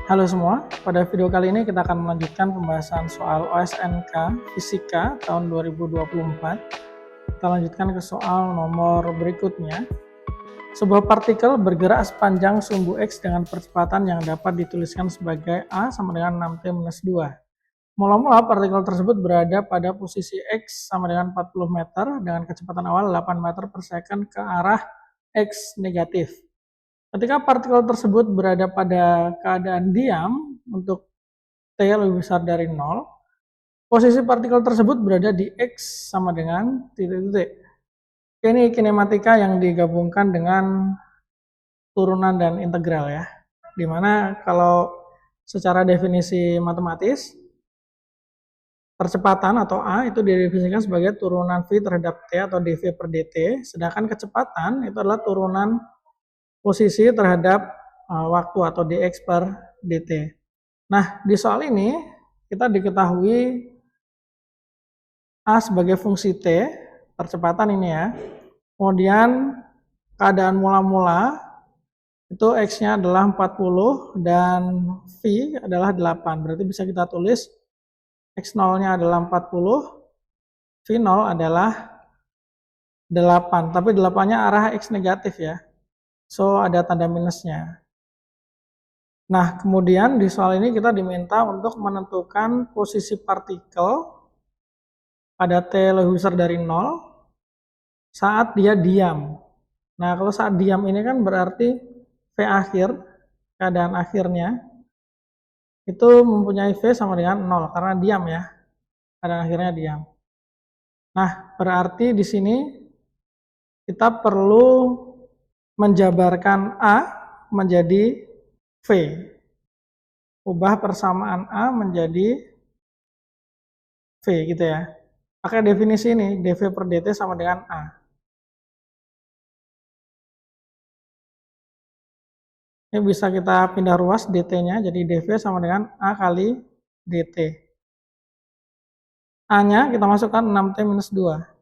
Halo semua, pada video kali ini kita akan melanjutkan pembahasan soal OSNK Fisika tahun 2024. Kita lanjutkan ke soal nomor berikutnya. Sebuah partikel bergerak sepanjang sumbu X dengan percepatan yang dapat dituliskan sebagai A sama dengan 6T-2. Mula-mula partikel tersebut berada pada posisi X sama dengan 40 meter dengan kecepatan awal 8 meter per second ke arah X negatif. Ketika partikel tersebut berada pada keadaan diam untuk T lebih besar dari 0, posisi partikel tersebut berada di X sama dengan titik-titik. Ini kinematika yang digabungkan dengan turunan dan integral ya. Dimana kalau secara definisi matematis, percepatan atau A itu didefinisikan sebagai turunan V terhadap T atau dV per dt, sedangkan kecepatan itu adalah turunan posisi terhadap waktu atau dx per dt. Nah, di soal ini kita diketahui A sebagai fungsi T, percepatan ini ya. Kemudian keadaan mula-mula itu X-nya adalah 40 dan V adalah 8. Berarti bisa kita tulis X0-nya adalah 40, V0 adalah 8. Tapi 8-nya arah X negatif ya. So, ada tanda minusnya. Nah, kemudian di soal ini kita diminta untuk menentukan posisi partikel pada T lebih besar dari 0 saat dia diam. Nah, kalau saat diam ini kan berarti V akhir, keadaan akhirnya, itu mempunyai V sama dengan 0, karena diam ya, keadaan akhirnya diam. Nah, berarti di sini kita perlu menjabarkan A menjadi V. Ubah persamaan A menjadi V gitu ya. Pakai definisi ini, dV per dt sama dengan A. Ini bisa kita pindah ruas dt-nya, jadi dV sama dengan A kali dt. A-nya kita masukkan 6T-2.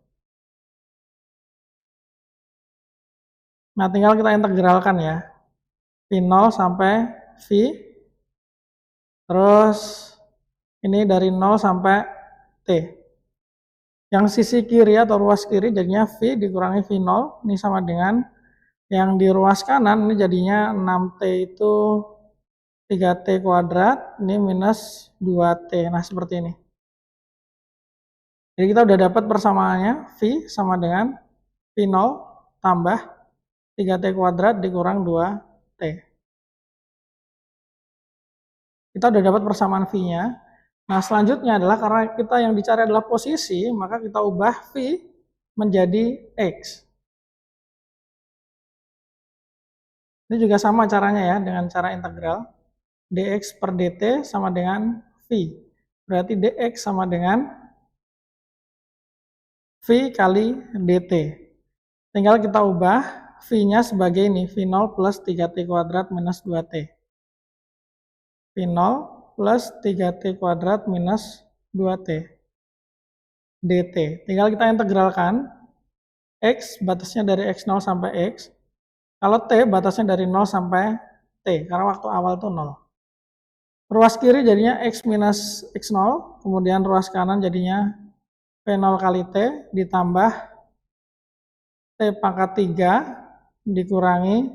Nah, tinggal kita integralkan ya. V0 sampai V. Terus ini dari 0 sampai T. Yang sisi kiri atau ruas kiri jadinya V dikurangi V0. Ini sama dengan yang di ruas kanan ini jadinya 6T itu 3T kuadrat. Ini minus 2T. Nah, seperti ini. Jadi kita udah dapat persamaannya. V sama dengan V0 tambah 3T kuadrat dikurang 2T. Kita udah dapat persamaan V-nya. Nah, selanjutnya adalah karena kita yang dicari adalah posisi, maka kita ubah V menjadi X. Ini juga sama caranya ya, dengan cara integral. Dx per dt sama dengan V. Berarti dx sama dengan V kali dt. Tinggal kita ubah V-nya sebagai ini, V0 plus 3T kuadrat minus 2T. V0 plus 3T kuadrat minus 2T dt. Tinggal kita integralkan. X batasnya dari X0 sampai X. Kalau T batasnya dari 0 sampai T, karena waktu awal itu 0. Ruas kiri jadinya X minus X0, kemudian ruas kanan jadinya V0 kali T ditambah T pangkat 3 dikurangi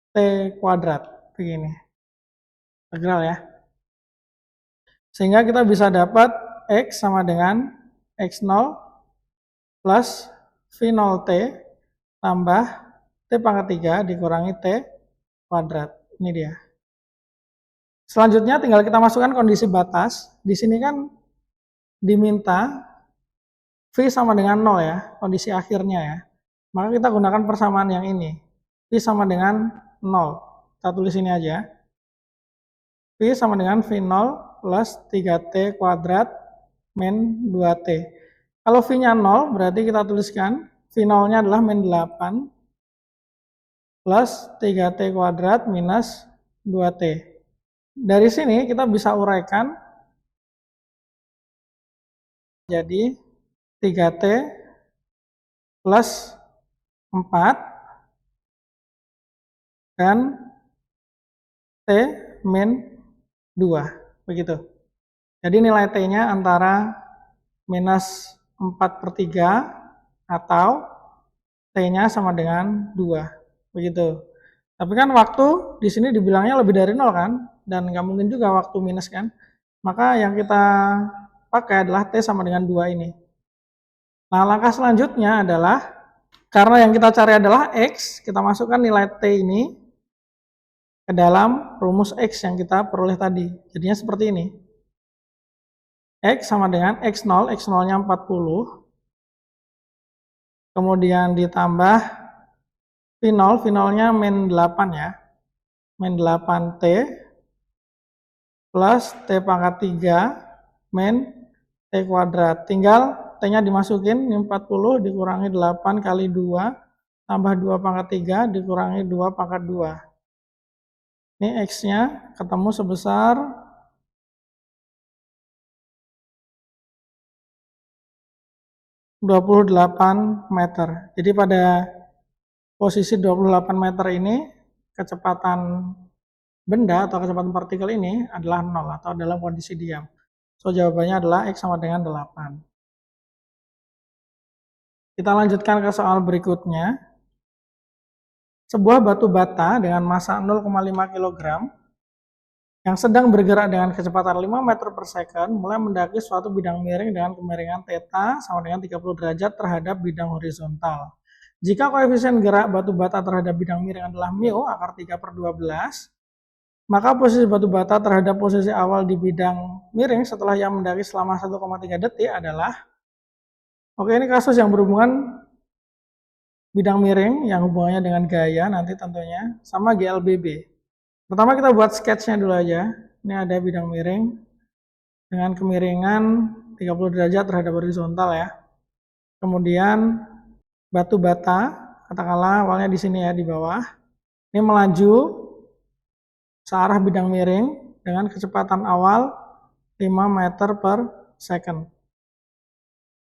T kuadrat. Begini. Integral ya. Sehingga kita bisa dapat X sama dengan X0 plus V0T tambah T pangkat 3 dikurangi T kuadrat. Ini dia. Selanjutnya tinggal kita masukkan kondisi batas. Di sini kan diminta V sama dengan 0 ya, kondisi akhirnya ya. Maka kita gunakan persamaan yang ini. V sama dengan 0. Kita tulis ini aja. V sama dengan V0 plus 3T kuadrat min 2T. Kalau V-nya 0, berarti kita tuliskan V0-nya adalah min 8 plus 3T kuadrat minus 2T. Dari sini kita bisa uraikan jadi 3T plus 4 dan T min 2. Begitu. Jadi nilai T-nya antara minus 4/3 atau T-nya sama dengan 2. Begitu. Tapi kan waktu di sini dibilangnya lebih dari 0 kan? Dan nggak mungkin juga waktu minus kan? Maka yang kita pakai adalah T sama dengan 2 ini. Nah, langkah selanjutnya adalah, karena yang kita cari adalah X, kita masukkan nilai T ini ke dalam rumus X yang kita peroleh tadi. Jadinya seperti ini. X sama dengan X0, X0-nya 40. Kemudian ditambah V0, V0-nya min 8 ya. Min 8T plus T pangkat 3 min T kuadrat. Tinggal T-nya dimasukin, ini 40 dikurangi 8 kali 2, tambah 2 pangkat 3 dikurangi 2 pangkat 2. Ini X-nya ketemu sebesar 28 meter. Jadi pada posisi 28 meter ini, kecepatan benda atau kecepatan partikel ini adalah 0 atau dalam kondisi diam. So, jawabannya adalah X sama dengan 8. Kita lanjutkan ke soal berikutnya. Sebuah batu bata dengan massa 0,5 kg yang sedang bergerak dengan kecepatan 5 meter per second mulai mendaki suatu bidang miring dengan kemiringan theta sama dengan 30 derajat terhadap bidang horizontal. Jika koefisien gerak batu bata terhadap bidang miring adalah mu akar 3/12, maka posisi batu bata terhadap posisi awal di bidang miring setelah ia mendaki selama 1,3 detik adalah, oke, ini kasus yang berhubungan bidang miring yang hubungannya dengan gaya nanti tentunya sama GLBB. Pertama kita buat sketchnya dulu aja. Ini ada bidang miring dengan kemiringan 30 derajat terhadap horizontal ya. Kemudian batu bata, katakanlah awalnya di sini ya, di bawah. Ini melaju searah bidang miring dengan kecepatan awal 5 meter per second.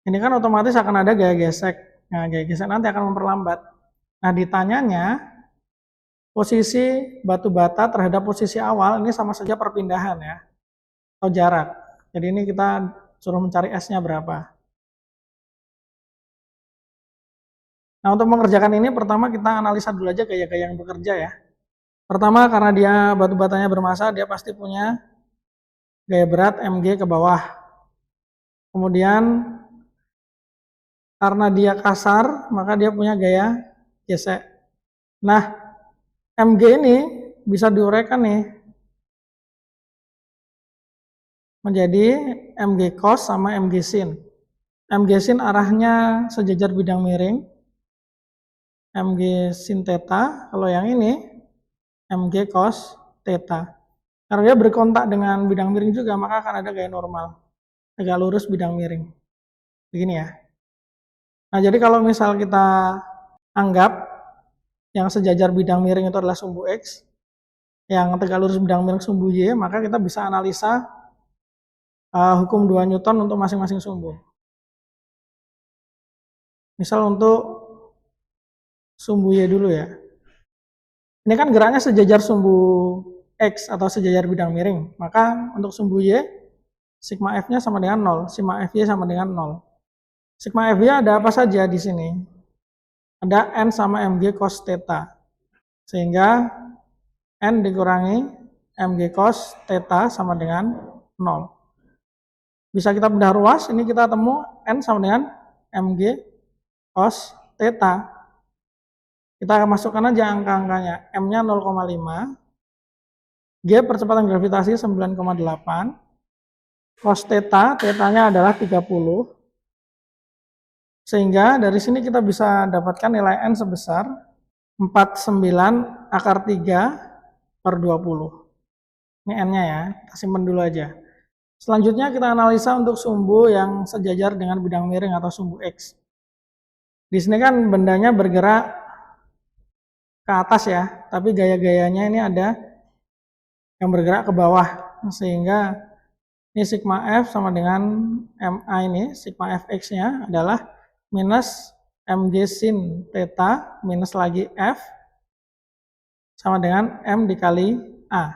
Ini kan otomatis akan ada gaya gesek. Nah, gaya gesek nanti akan memperlambat. Nah, ditanyanya posisi batu bata terhadap posisi awal ini sama saja perpindahan ya, atau jarak. Jadi ini kita suruh mencari S-nya berapa. Nah, untuk mengerjakan ini pertama kita analisa dulu aja gaya-gaya yang bekerja ya. Pertama, karena dia batu batanya bermassa, dia pasti punya gaya berat mg ke bawah. Kemudian karena dia kasar, maka dia punya gaya gesek. Nah, mg ini bisa diuraikan nih menjadi mg cos sama mg sin. Mg sin arahnya sejajar bidang miring, mg sin theta. Kalau yang ini mg cos theta. Karena dia berkontak dengan bidang miring juga, maka akan ada gaya normal, tegak lurus bidang miring. Begini ya. Nah, jadi kalau misal kita anggap yang sejajar bidang miring itu adalah sumbu X, yang tegak lurus bidang miring sumbu Y, maka kita bisa analisa hukum 2 Newton untuk masing-masing sumbu. Misal untuk sumbu Y dulu ya. Ini kan geraknya sejajar sumbu X atau sejajar bidang miring. Maka untuk sumbu Y, sigma F-nya sama dengan 0, sigma Fy sama dengan 0. Sigma Fy ada apa saja di sini? Ada N sama mg cos theta. Sehingga N dikurangi mg cos theta sama dengan 0. Bisa kita bedah ruas, ini kita temu N sama dengan mg cos theta. Kita masukkan aja angka-angkanya. M-nya 0,5, G percepatan gravitasi 9,8, cos theta, theta-nya adalah 30. Sehingga dari sini kita bisa dapatkan nilai N sebesar 49 akar 3/20. Ini N-nya ya, kita simpan dulu aja. Selanjutnya kita analisa untuk sumbu yang sejajar dengan bidang miring atau sumbu X. Di sini kan bendanya bergerak ke atas ya, tapi gaya-gayanya ini ada yang bergerak ke bawah. Sehingga ini sigma F sama dengan MA ini, sigma Fx-nya adalah minus mg sin theta minus lagi F sama dengan M dikali A.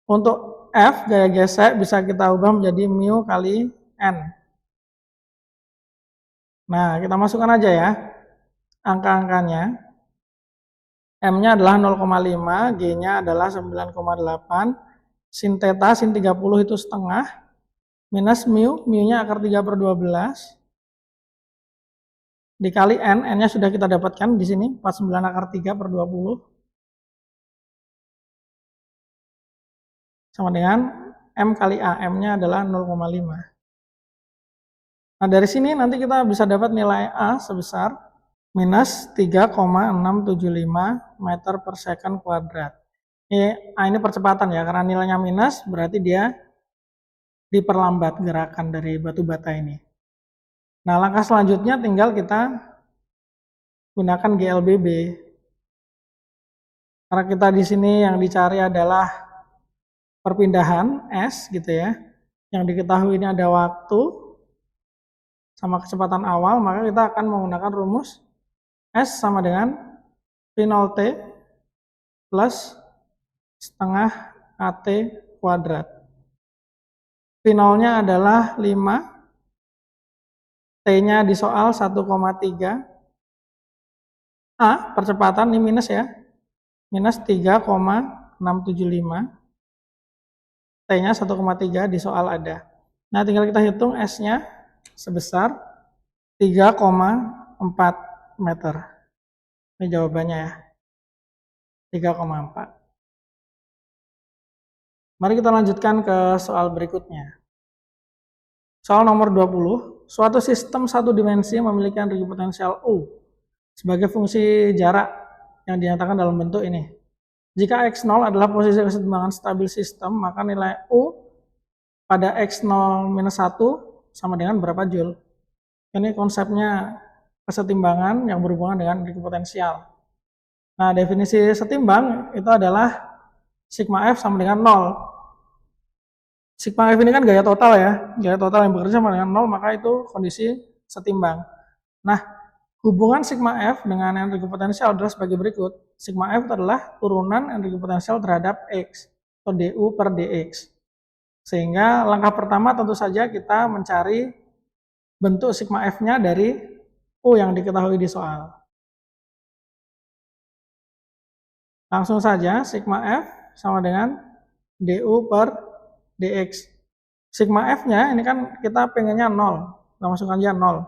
Untuk F, gaya gesek bisa kita ubah menjadi mu kali N. Nah, kita masukkan aja ya angka-angkanya. M-nya adalah 0,5, G-nya adalah 9,8, sin theta, sin 30 itu setengah, minus mu, mu-nya akar 3 per 12, dikali N, N-nya sudah kita dapatkan di sini, 49 akar 3 per 20, sama dengan M kali A, M-nya adalah 0,5. Nah, dari sini nanti kita bisa dapat nilai A sebesar minus 3,675 meter per second kuadrat. Ini percepatan ya, karena nilainya minus berarti dia diperlambat gerakan dari batu bata ini. Nah, langkah selanjutnya tinggal kita gunakan GLBB. Karena kita di sini yang dicari adalah perpindahan S gitu ya. Yang diketahui ini ada waktu sama kecepatan awal, maka kita akan menggunakan rumus S sama dengan V0T plus setengah AT kuadrat. V0-nya adalah 5, T-nya di soal 1,3, A percepatan ini minus ya, minus 3,675, T-nya 1,3 di soal ada. Nah, tinggal kita hitung S-nya sebesar 3,4 meter. Ini jawabannya ya, 3,4. Mari kita lanjutkan ke soal berikutnya. Soal nomor 20, suatu sistem satu dimensi memiliki energi potensial U sebagai fungsi jarak yang dinyatakan dalam bentuk ini. Jika X0 adalah posisi kesetimbangan stabil sistem, maka nilai U pada X0 minus 1 sama dengan berapa Joule? Ini konsepnya kesetimbangan yang berhubungan dengan energi potensial. Nah, definisi setimbang itu adalah sigma F sama dengan 0. Sigma F ini kan gaya total ya, gaya total yang bekerja sama dengan 0, maka itu kondisi setimbang. Nah, hubungan sigma F dengan energi potensial adalah sebagai berikut. Sigma F adalah turunan energi potensial terhadap X, atau du per dx. Sehingga langkah pertama tentu saja kita mencari bentuk sigma F-nya dari U yang diketahui di soal. Langsung saja, sigma F sama dengan du per dx. Sigma F-nya ini kan kita pengennya 0, kita masukkan aja 0.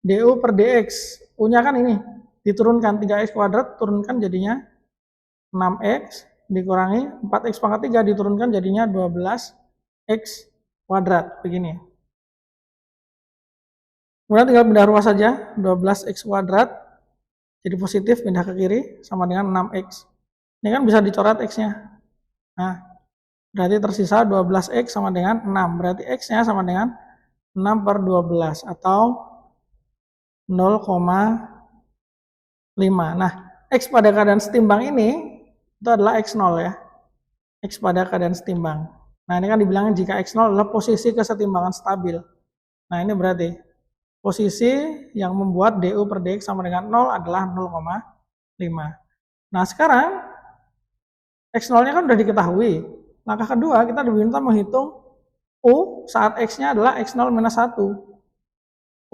du per dx, U-nya kan ini, diturunkan 3x kuadrat, turunkan jadinya 6x, dikurangi 4x pangkat 3, diturunkan jadinya 12x kuadrat, begini. Kemudian tinggal pindah ruas saja, 12x kuadrat, jadi positif, pindah ke kiri, sama dengan 6x. Ini kan bisa dicoret x-nya. Nah, berarti tersisa 12x sama dengan 6. Berarti x-nya sama dengan 6 per 12 atau 0,5. Nah, x pada keadaan setimbang ini itu adalah x0 ya. X pada keadaan setimbang. Nah, ini kan dibilangin jika x0 adalah posisi kesetimbangan stabil. Nah, ini berarti posisi yang membuat du per dx sama dengan 0 adalah 0,5. Nah, sekarang x0-nya kan sudah diketahui. Langkah kedua, kita diminta menghitung U saat X-nya adalah X0 minus 1.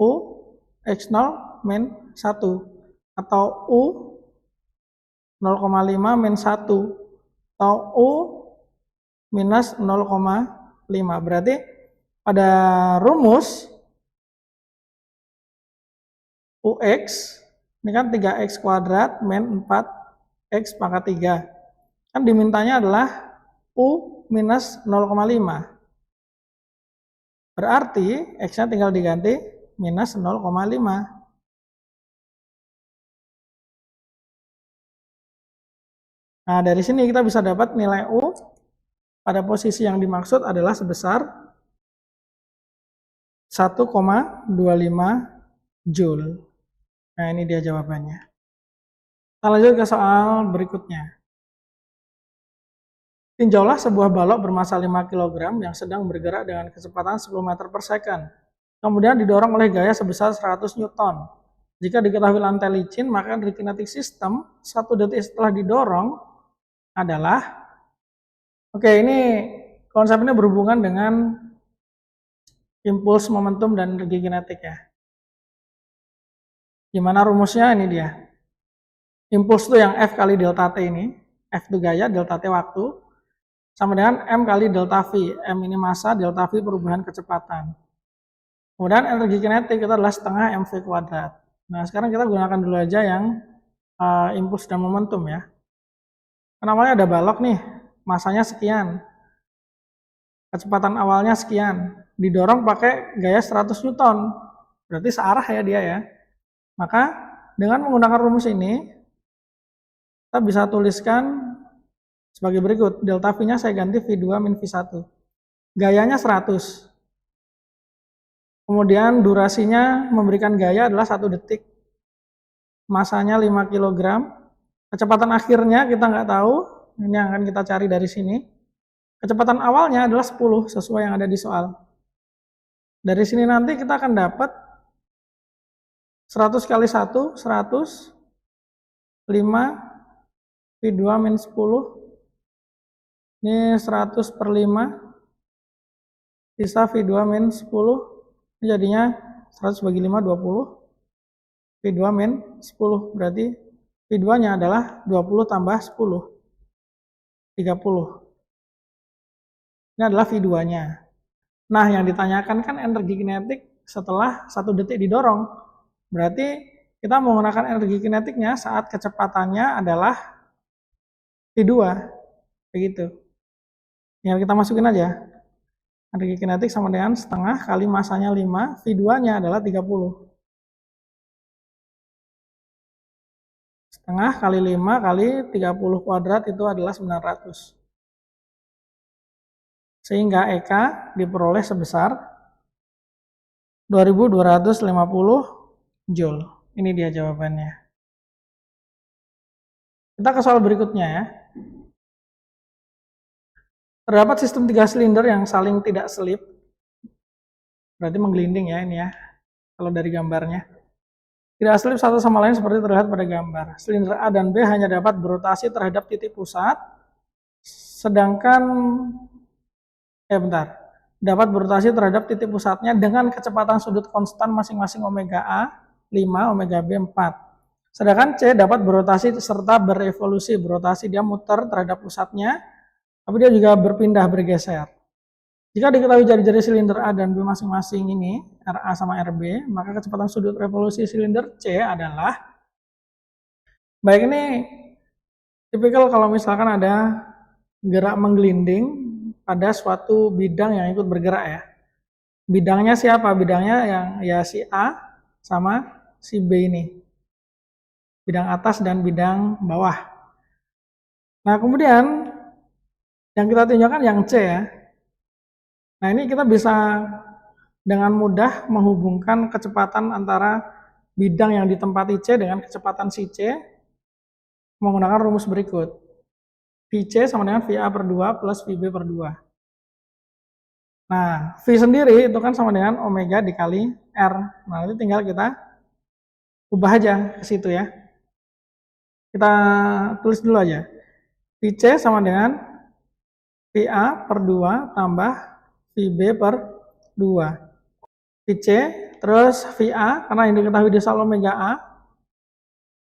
U X0 min 1. Atau U 0,5 min 1. Atau U minus 0,5. Berarti pada rumus UX, ini kan 3x kuadrat min 4x pangkat 3. Kan dimintanya adalah U minus 0,5. Berarti X-nya tinggal diganti minus 0,5. Nah, dari sini kita bisa dapat nilai U pada posisi yang dimaksud adalah sebesar 1,25 Joule. Nah, ini dia jawabannya. Kita lanjut ke soal berikutnya. Tinjaulah sebuah balok bermassa 5 kg yang sedang bergerak dengan kecepatan 10 meter per second. Kemudian didorong oleh gaya sebesar 100 Newton. Jika diketahui lantai licin, maka energi kinetik sistem 1 detik setelah didorong adalah Oke, ini konsepnya berhubungan dengan impuls, momentum, dan energi kinetik ya. Gimana rumusnya? Ini dia. Impuls itu yang F kali delta T ini. F itu gaya, delta T waktu. Sama dengan M kali delta V. M ini massa, delta V perubahan kecepatan. Kemudian energi kinetik itu adalah setengah mv kuadrat. Nah, sekarang kita gunakan dulu aja yang impuls dan momentum ya. Awalnya ada balok nih, masanya sekian. Kecepatan awalnya sekian. Didorong pakai gaya 100 Newton. Berarti searah ya dia ya. Maka dengan menggunakan rumus ini, kita bisa tuliskan sebagai berikut. Delta V-nya saya ganti V2 min V1. Gayanya 100. Kemudian durasinya memberikan gaya adalah 1 detik. Masanya 5 kg. Kecepatan akhirnya kita nggak tahu. Ini yang akan kita cari dari sini. Kecepatan awalnya adalah 10 sesuai yang ada di soal. Dari sini nanti kita akan dapat 100 kali 1, 100, 5, V2 min 10, ini 100 per 5, sisa V2 min 10, ini jadinya 100 bagi 5, 20, V2 min 10, berarti V2-nya adalah 20 tambah 10, 30. Ini adalah V2-nya. Nah, yang ditanyakan kan energi kinetik setelah 1 detik didorong. Berarti kita menggunakan energi kinetiknya saat kecepatannya adalah V2. Begitu. Tinggal kita masukin aja. Energi kinetik sama dengan setengah kali masanya 5, V2-nya adalah 30. Setengah kali 5 kali 30 kuadrat itu adalah 900. Sehingga EK diperoleh sebesar 2250 Joule. Ini dia jawabannya. Kita ke soal berikutnya ya. Terdapat sistem 3 silinder yang saling tidak selip. Berarti menggelinding ya ini ya. Kalau dari gambarnya. Tidak selip satu sama lain seperti terlihat pada gambar. Silinder A dan B hanya dapat berotasi terhadap titik pusat. Sedangkan dapat berotasi terhadap titik pusatnya dengan kecepatan sudut konstan masing-masing omega A 5, omega B 4. Sedangkan C dapat berotasi serta berevolusi. Berotasi dia muter terhadap pusatnya, tapi dia juga berpindah, bergeser. Jika diketahui jari-jari silinder A dan B masing-masing ini, RA sama RB, maka kecepatan sudut revolusi silinder C adalah, baik ini tipikal kalau misalkan ada gerak menggelinding pada suatu bidang yang ikut bergerak ya. Bidangnya siapa? Bidangnya yang ya si A sama si B ini. Bidang atas dan bidang bawah. Nah, kemudian yang kita tunjukkan yang C ya. Nah, ini kita bisa dengan mudah menghubungkan kecepatan antara bidang yang ditempati C dengan kecepatan si C menggunakan rumus berikut. VC sama dengan VA per 2 plus VB per 2. Nah, V sendiri itu kan sama dengan omega dikali R. Nah, nanti tinggal kita ubah aja ke situ ya. Kita tulis dulu aja. VC sama dengan VA per 2 tambah VB per 2. VC, terus VA, karena yang diketahui di soal omega A,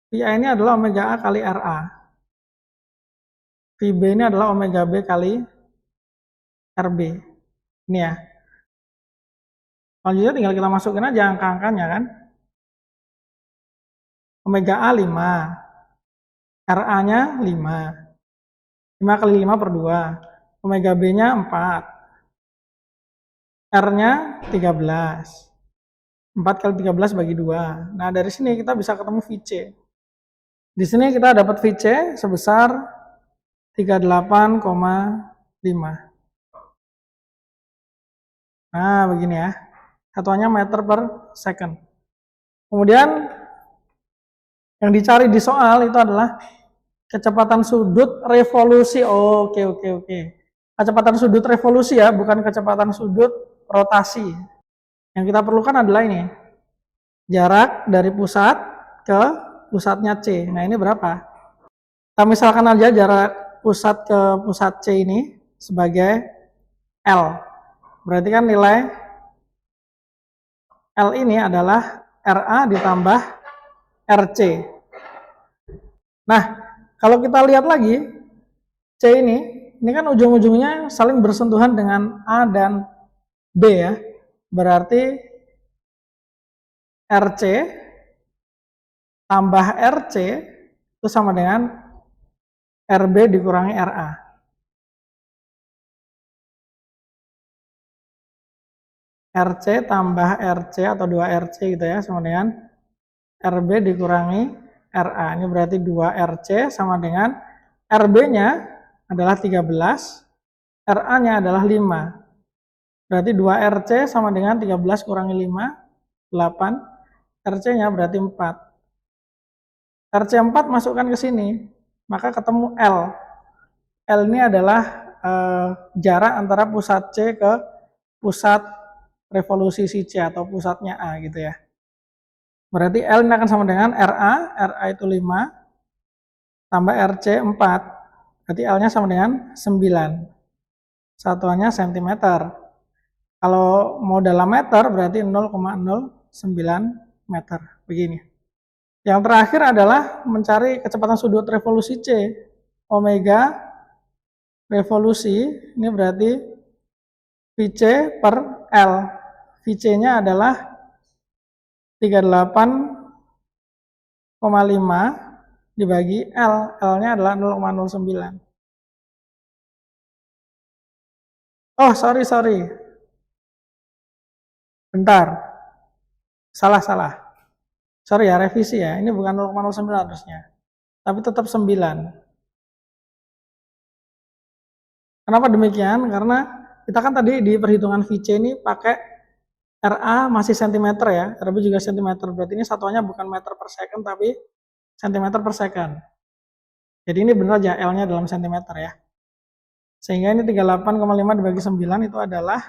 VA ini adalah omega A kali RA. VB ini adalah omega B kali RB. Ini ya. Selanjutnya tinggal kita masukin aja angka-angkanya kan. Omega A 5. RA-nya 5. 5 kali 5 per 2. Omega B-nya 4. R-nya 13. 4 kali 13 bagi 2. Nah, dari sini kita bisa ketemu VC. Di sini kita dapat VC sebesar 38,5. Nah, begini ya. Satuannya meter per second. Kemudian yang dicari di soal itu adalah kecepatan sudut revolusi. Oke. Kecepatan sudut revolusi ya, bukan kecepatan sudut rotasi. Yang kita perlukan adalah ini. Jarak dari pusat ke pusatnya C. Nah, ini berapa? Kita misalkan aja jarak pusat ke pusat C ini sebagai L. Berarti kan nilai L ini adalah RA ditambah RC. Nah, kalau kita lihat lagi, C ini kan ujung-ujungnya saling bersentuhan dengan A dan B ya. Berarti RC tambah RC itu sama dengan RB dikurangi RA. RC tambah RC atau 2RC gitu ya, sama dengan RB dikurangi RA. Ini berarti 2RC sama dengan RB-nya adalah 13, RA-nya adalah 5. Berarti 2RC sama dengan 13 kurangi 5, 8. RC-nya berarti 4. RC4 masukkan ke sini, maka ketemu L. L ini adalah jarak antara pusat C ke pusat revolusi si C atau pusatnya A gitu ya. Berarti L ini akan sama dengan RA, RA itu 5, tambah RC 4. Berarti L-nya sama dengan 9. Satuannya cm. Kalau mau dalam meter berarti 0,09 meter. Begini. Yang terakhir adalah mencari kecepatan sudut revolusi C. Omega revolusi, ini berarti VC per L. VC-nya adalah 38,5 dibagi L. L-nya adalah 0,09. Oh, sorry. Bentar. Salah. Sorry ya, revisi ya. Ini bukan 0,09 harusnya. Tapi tetap 9. Kenapa demikian? Karena kita kan tadi di perhitungan VC ini pakai RA masih cm ya, RB juga cm. Berarti ini satuannya bukan meter per second tapi cm per second. Jadi ini benar aja L-nya dalam cm ya. Sehingga ini 38,5 dibagi 9 itu adalah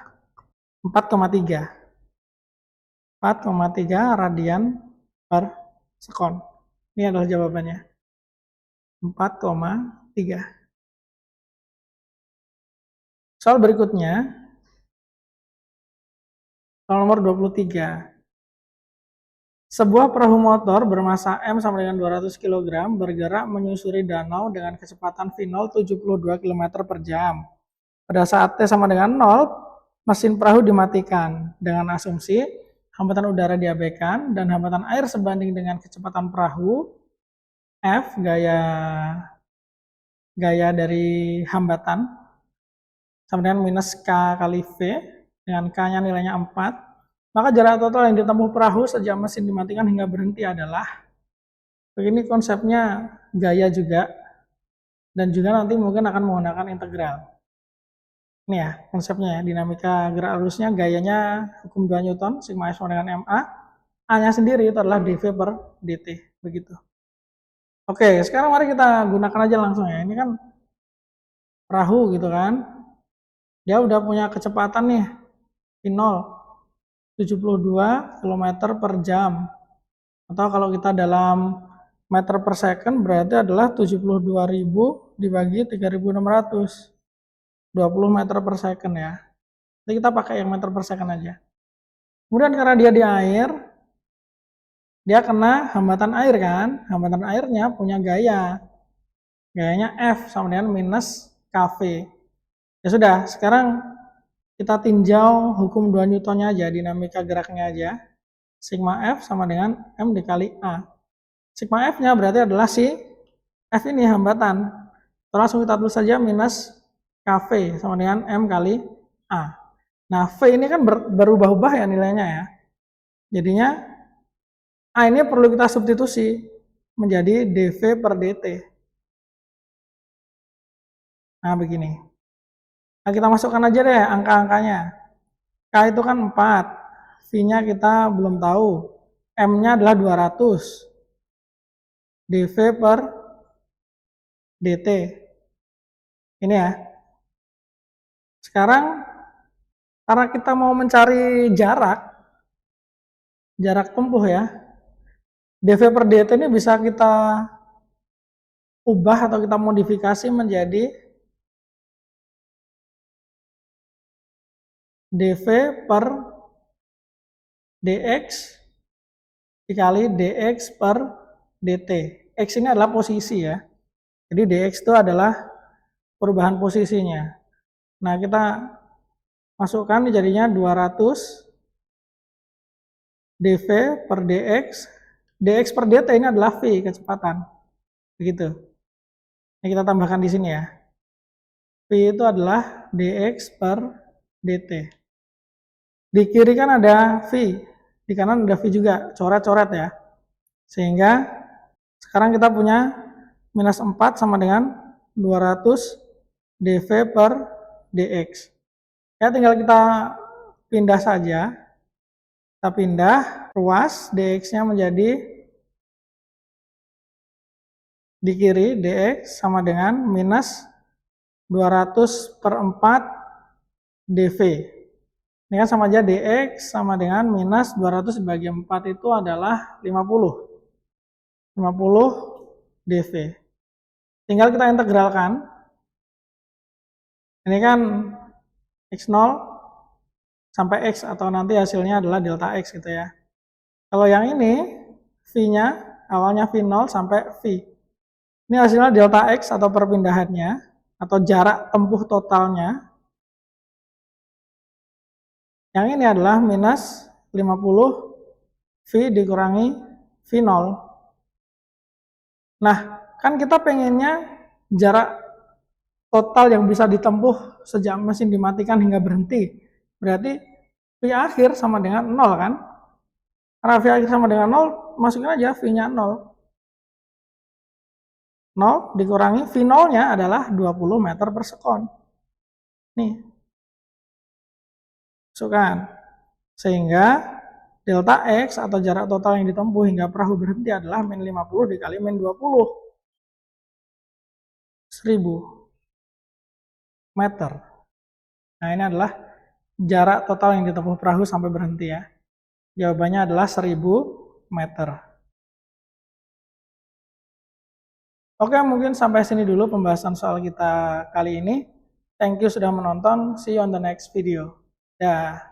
4,3. 4,3 radian per sekon. Ini adalah jawabannya. 4,3. Soal berikutnya, soal nomor 23. Sebuah perahu motor bermasa M sama dengan 200 kg bergerak menyusuri danau dengan kecepatan V0 72 km per jam. Pada saat T sama dengan 0, mesin perahu dimatikan dengan asumsi hambatan udara diabaikan dan hambatan air sebanding dengan kecepatan perahu. F gaya dari hambatan sama dengan minus K kali V, dengan K-nya nilainya 4. Maka jarak total yang ditempuh perahu sejak mesin dimatikan hingga berhenti adalah, begini konsepnya gaya juga, dan juga nanti mungkin akan menggunakan integral. Ini ya konsepnya ya, dinamika gerak arusnya, gayanya hukum 2 Newton, sigma F sama dengan MA, A-nya sendiri itu adalah dV per dt, begitu. Oke, sekarang mari kita gunakan aja langsung ya. Ini kan perahu gitu kan, dia udah punya kecepatan nih, V0, 72 km per jam. Atau kalau kita dalam meter per second berarti adalah 72.000 dibagi 3.600. 20 meter per second ya. Jadi kita pakai yang meter per second aja. Kemudian karena dia di air, dia kena hambatan air kan. Hambatan airnya punya gaya. Gayanya F sama dengan minus kV. Ya sudah, sekarang kita tinjau hukum 2 Newtonnya aja, dinamika geraknya aja. Sigma F sama dengan M dikali A. Sigma F-nya berarti adalah si F ini hambatan. Langsung kita tulis saja minus KV sama dengan M kali A. Nah, V ini kan berubah-ubah ya nilainya ya. Jadinya A ini perlu kita substitusi menjadi dV per dt. Nah, begini. Nah, kita masukkan aja deh angka-angkanya. K itu kan 4. V-nya kita belum tahu. M-nya adalah 200. dV per dt. Ini ya. Sekarang, karena kita mau mencari jarak tempuh ya, dV per dt ini bisa kita ubah atau kita modifikasi menjadi dV per dx dikali dx per dt. X ini adalah posisi ya. Jadi dx itu adalah perubahan posisinya. Nah, kita masukkan jadinya 200 dv per dx per dt ini adalah v, kecepatan. Begitu. Ini kita tambahkan di sini ya. V itu adalah dx per dt. Di kiri kan ada v, di kanan ada v juga, coret-coret ya. Sehingga sekarang kita punya minus 4 sama dengan 200 dv per dx. Ya, tinggal kita pindah saja. Kita pindah, ruas dx-nya menjadi di kiri dx sama dengan minus 200 per 4 dv. Ini kan sama aja dx sama dengan minus 200 dibagi 4 itu adalah 50 dv. Tinggal kita integralkan. Ini kan x0 sampai x atau nanti hasilnya adalah delta x gitu ya. Kalau yang ini v-nya awalnya v0 sampai v. Ini hasilnya delta x atau perpindahannya atau jarak tempuh totalnya. Yang ini adalah minus 50 v dikurangi v0. Nah, kan kita pengennya jarak total yang bisa ditempuh sejak mesin dimatikan hingga berhenti. Berarti v akhir sama dengan 0 kan? Karena v akhir sama dengan 0, masukin aja v-nya 0. 0 dikurangi v0-nya adalah 20 meter per sekon. Nih. Masukkan. Sehingga delta x atau jarak total yang ditempuh hingga perahu berhenti adalah min 50 dikali min 20. 1000 meter. Nah, ini adalah jarak total yang ditempuh perahu sampai berhenti ya. Jawabannya adalah 1000 meter. Oke, mungkin sampai sini dulu pembahasan soal kita kali ini. Thank you sudah menonton. See you on the next video. Dah.